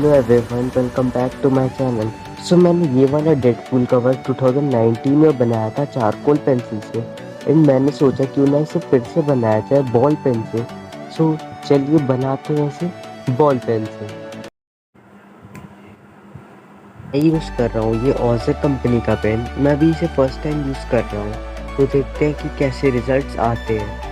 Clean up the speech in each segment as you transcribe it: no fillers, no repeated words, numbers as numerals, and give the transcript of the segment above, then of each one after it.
Hello everyone, welcome back to my channel. मैंने ये वाला डेडपूल कवर 2019 में बनाया था चारकोल पेंसिल से एंड मैंने सोचा क्यों ना इसे फिर से बनाया जाए बॉल पेन से। चलिए बनाते हैं इसे बॉल पेन से। मैं यूज़ कर रहा हूँ ये ऑजर कंपनी का पेन। मैं अभी इसे फर्स्ट टाइम यूज़ कर रहा हूँ, तो देखते हैं कि कैसे रिजल्ट्स आते हैं।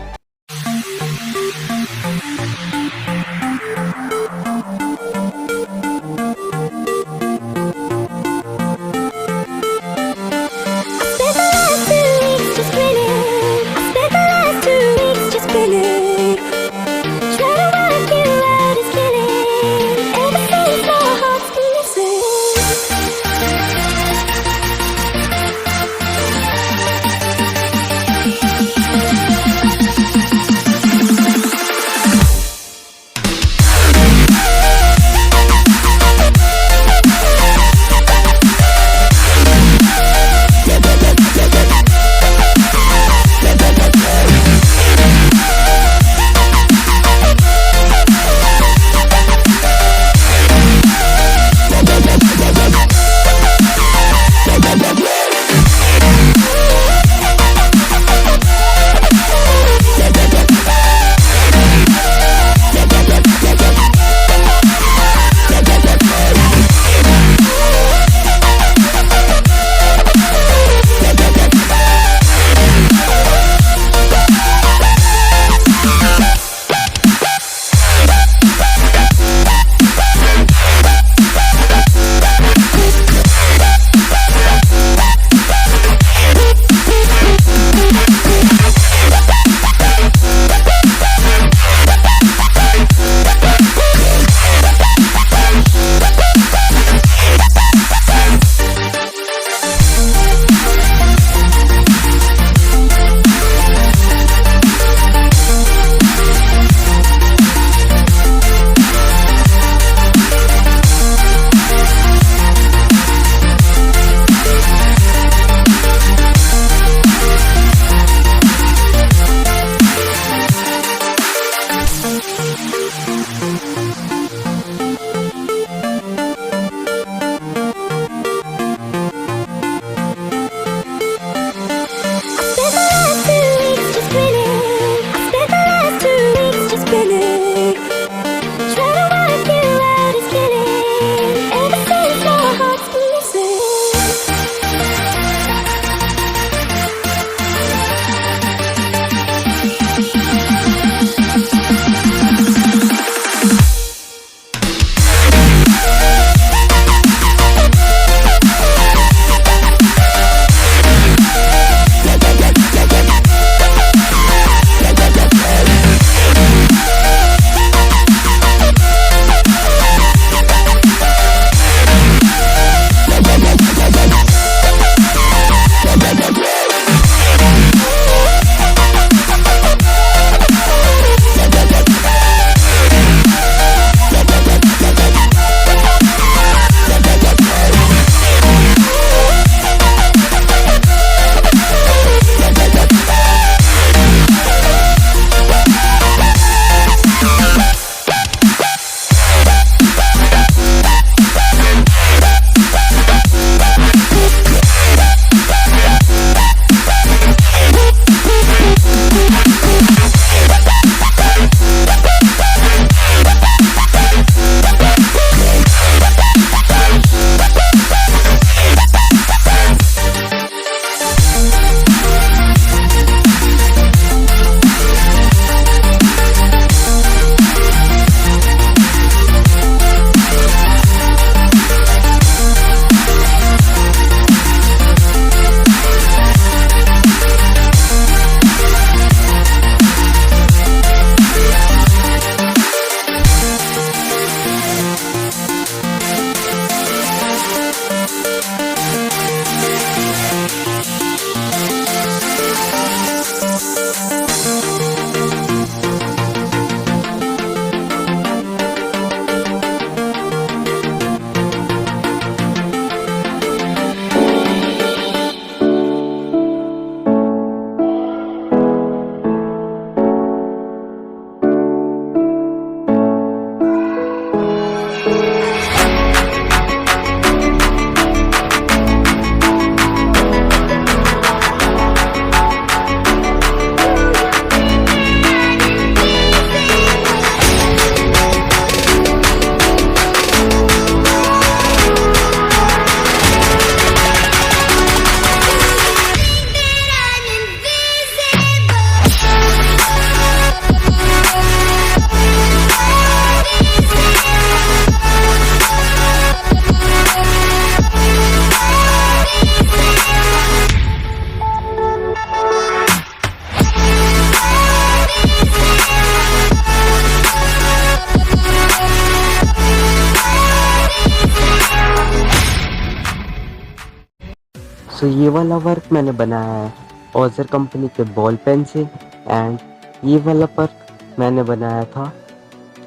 सो ये वाला वर्क मैंने बनाया है ओजर कंपनी के बॉल पेन से, एंड ये वाला वर्क मैंने बनाया था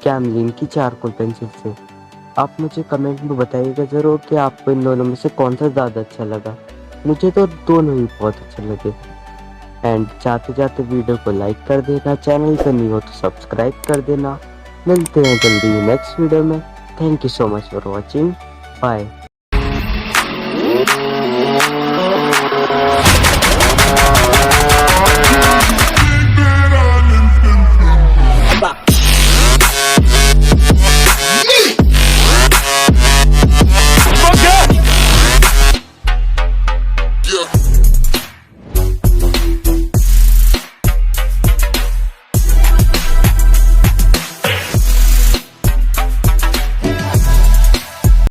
कैमलिन की चारकोल पेंसिल से। आप मुझे कमेंट में बताइएगा ज़रूर कि आपको इन दोनों में से कौन सा ज़्यादा अच्छा लगा। मुझे तो दोनों ही बहुत अच्छे लगे। एंड जाते जाते वीडियो को लाइक कर देना, चैनल पर नहीं हो तो सब्सक्राइब कर देना। मिलते हैं जल्दी नेक्स्ट वीडियो में। Thank you so much for watching, bye.